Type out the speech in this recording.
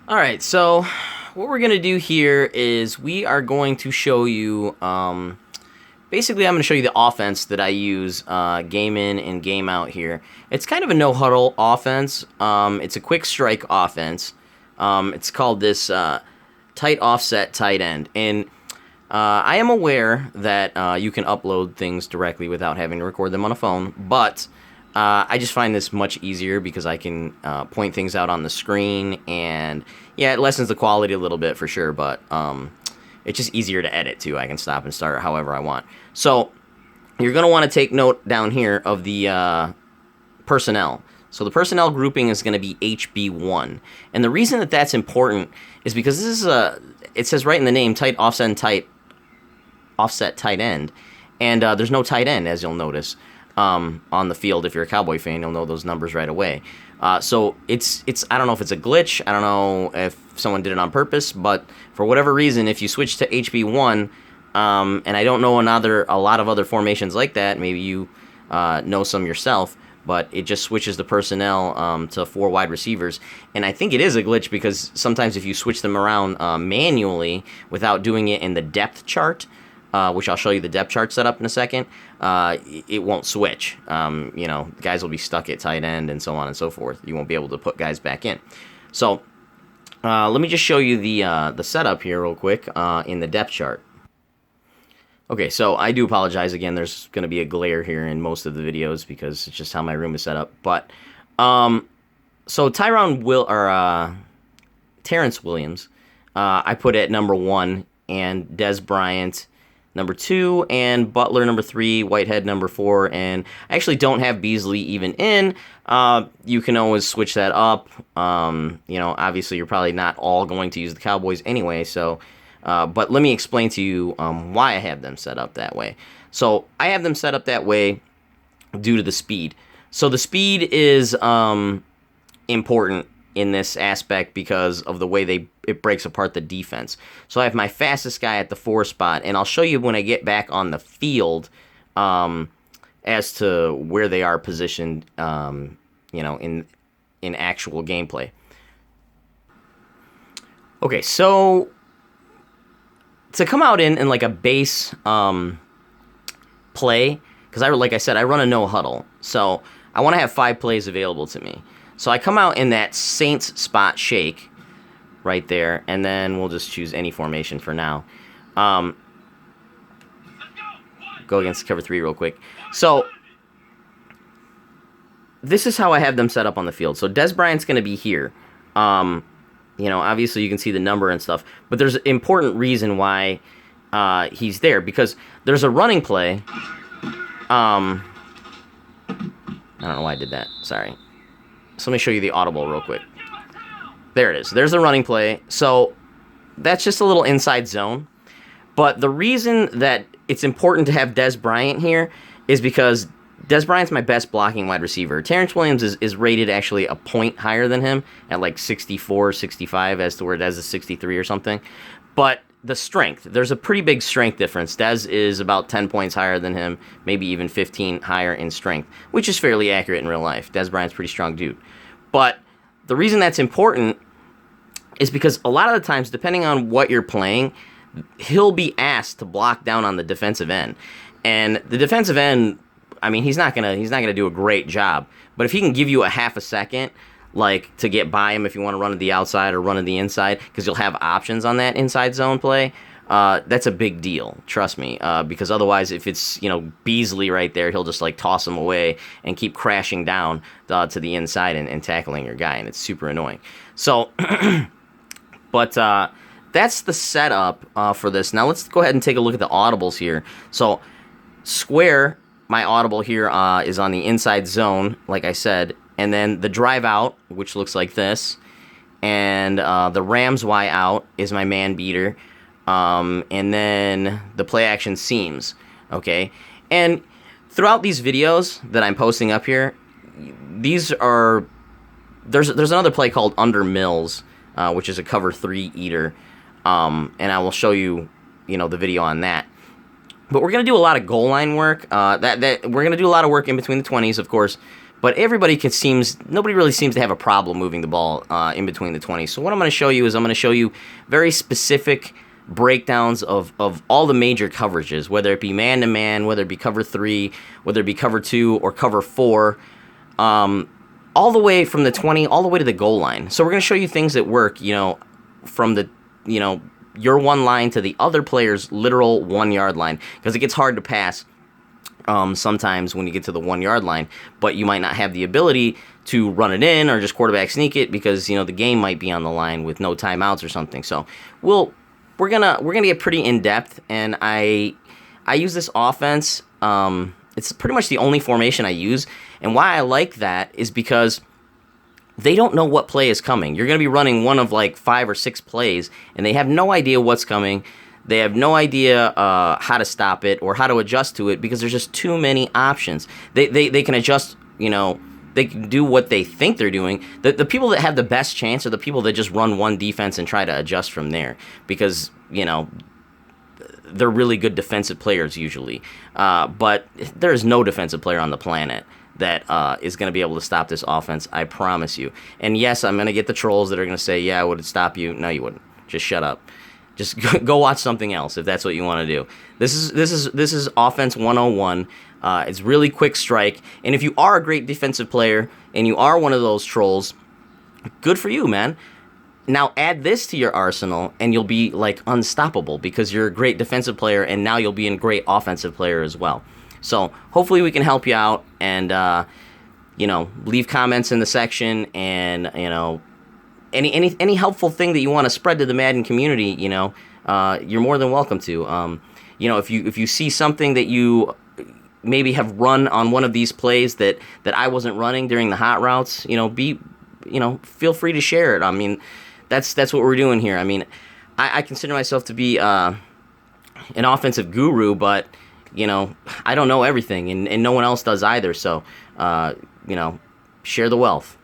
Alright, so what we're going to do here is we are going to show you, basically I'm going to show you the offense that I use game in and game out here. It's kind of a no-huddle offense. It's a quick strike offense. It's called this tight offset tight end. And I am aware that you can upload things directly without having to record them on a phone, but I just find this much easier because I can point things out on the screen, and yeah, it lessens the quality a little bit for sure, but it's just easier to edit too. I can stop and start however I want. So you're going to want to take note down here of the personnel. So the personnel grouping is going to be HB1, and the reason that that's important is because this is it says right in the name, tight offset tight end, and there's no tight end, as you'll notice. On the field. If you're a Cowboy fan, you'll know those numbers right away. So it's I don't know if it's a glitch. I don't know if someone did it on purpose, but for whatever reason, if you switch to HB1, and I don't know a lot of other formations like that, maybe you know some yourself, but it just switches the personnel to 4 wide receivers. And I think it is a glitch because sometimes if you switch them around manually without doing it in the depth chart, which I'll show you the depth chart setup in a second, it won't switch. Guys will be stuck at tight end and so on and so forth. You won't be able to put guys back in. So let me just show you the setup here real quick in the depth chart. Okay, so I do apologize again. There's going to be a glare here in most of the videos because it's just how my room is set up. But so Terrence Williams, I put at number 1, and Dez Bryant number 2, and Butler number 3, Whitehead number 4, and I actually don't have Beasley even in. You can always switch that up. Obviously you're probably not all going to use the Cowboys anyway, so but let me explain to you why I have them set up that way. So I have them set up that way due to the speed. So the speed is important in this aspect because of the way it breaks apart the defense. So I have my fastest guy at the 4 spot, and I'll show you when I get back on the field as to where they are positioned, in actual gameplay. Okay, so to come out in like a base play, because like I said, I run a no huddle, so I want to have 5 plays available to me. So I come out in that Saints spot shake right there, and then we'll just choose any formation for now. Go against cover 3 real quick. So this is how I have them set up on the field. So Dez Bryant's going to be here. Obviously you can see the number and stuff, but there's an important reason why he's there, because there's a running play. I don't know why I did that. Sorry. So let me show you the audible real quick. There it is. There's the running play. So that's just a little inside zone. But the reason that it's important to have Dez Bryant here is because Dez Bryant's my best blocking wide receiver. Terrence Williams is rated actually a point higher than him at like 64, 65, as to where Dez is 63 or something. But the strength, there's a pretty big strength difference. Dez is about 10 points higher than him, maybe even 15 higher in strength, which is fairly accurate in real life. Dez Bryant's a pretty strong dude. But the reason that's important is because a lot of the times, depending on what you're playing, he'll be asked to block down on the defensive end. And the defensive end, I mean, he's not gonna do a great job. But if he can give you a half a second, like to get by him if you want to run to the outside or run to the inside, because you'll have options on that inside zone play, that's a big deal. Trust me, because otherwise, if it's Beasley right there, he'll just like toss him away and keep crashing down to the inside and tackling your guy, and it's super annoying. So, but that's the setup for this. Now let's go ahead and take a look at the audibles here. So square, my audible here is on the inside zone, like I said. And then the drive out, which looks like this, and the Rams Y out is my man beater, and then the play action seams, okay? And throughout these videos that I'm posting up here, there's another play called Under Mills, which is a cover 3 eater, and I will show you, the video on that. But we're going to do a lot of goal line work, we're going to do a lot of work in between the 20s, of course. but nobody really seems to have a problem moving the ball in between the 20s. So what I'm going to show you is I'm going to show you very specific breakdowns of all the major coverages, whether it be man-to-man, whether it be cover 3, whether it be cover 2 or cover 4, all the way from the 20 all the way to the goal line. So we're going to show you things that work, from the, your 1 line to the other player's literal 1 yard line, because it gets hard to pass sometimes when you get to the 1 yard line, but you might not have the ability to run it in or just quarterback sneak it because the game might be on the line with no timeouts or something. So we're gonna get pretty in depth, and I use this offense. It's pretty much the only formation I use, and why I like that is because they don't know what play is coming. You're going to be running one of like 5 or 6 plays, and they have no idea what's coming. They have no idea how to stop it or how to adjust to it because there's just too many options. They can adjust, they can do what they think they're doing. The people that have the best chance are the people that just run one defense and try to adjust from there because, they're really good defensive players usually. But there is no defensive player on the planet that is going to be able to stop this offense, I promise you. And yes, I'm going to get the trolls that are going to say, yeah, would it stop you? No, you wouldn't. Just shut up. Just go watch something else if that's what you want to do. This is offense 101. It's really quick strike. And if you are a great defensive player and you are one of those trolls, good for you, man. Now add this to your arsenal and you'll be like unstoppable because you're a great defensive player and now you'll be a great offensive player as well. So hopefully we can help you out and, leave comments in the section and, any helpful thing that you want to spread to the Madden community, you're more than welcome to. If you see something that you maybe have run on one of these plays that I wasn't running during the hot routes, feel free to share it. I mean, that's what we're doing here. I mean, I consider myself to be an offensive guru, but I don't know everything, and no one else does either. So, share the wealth.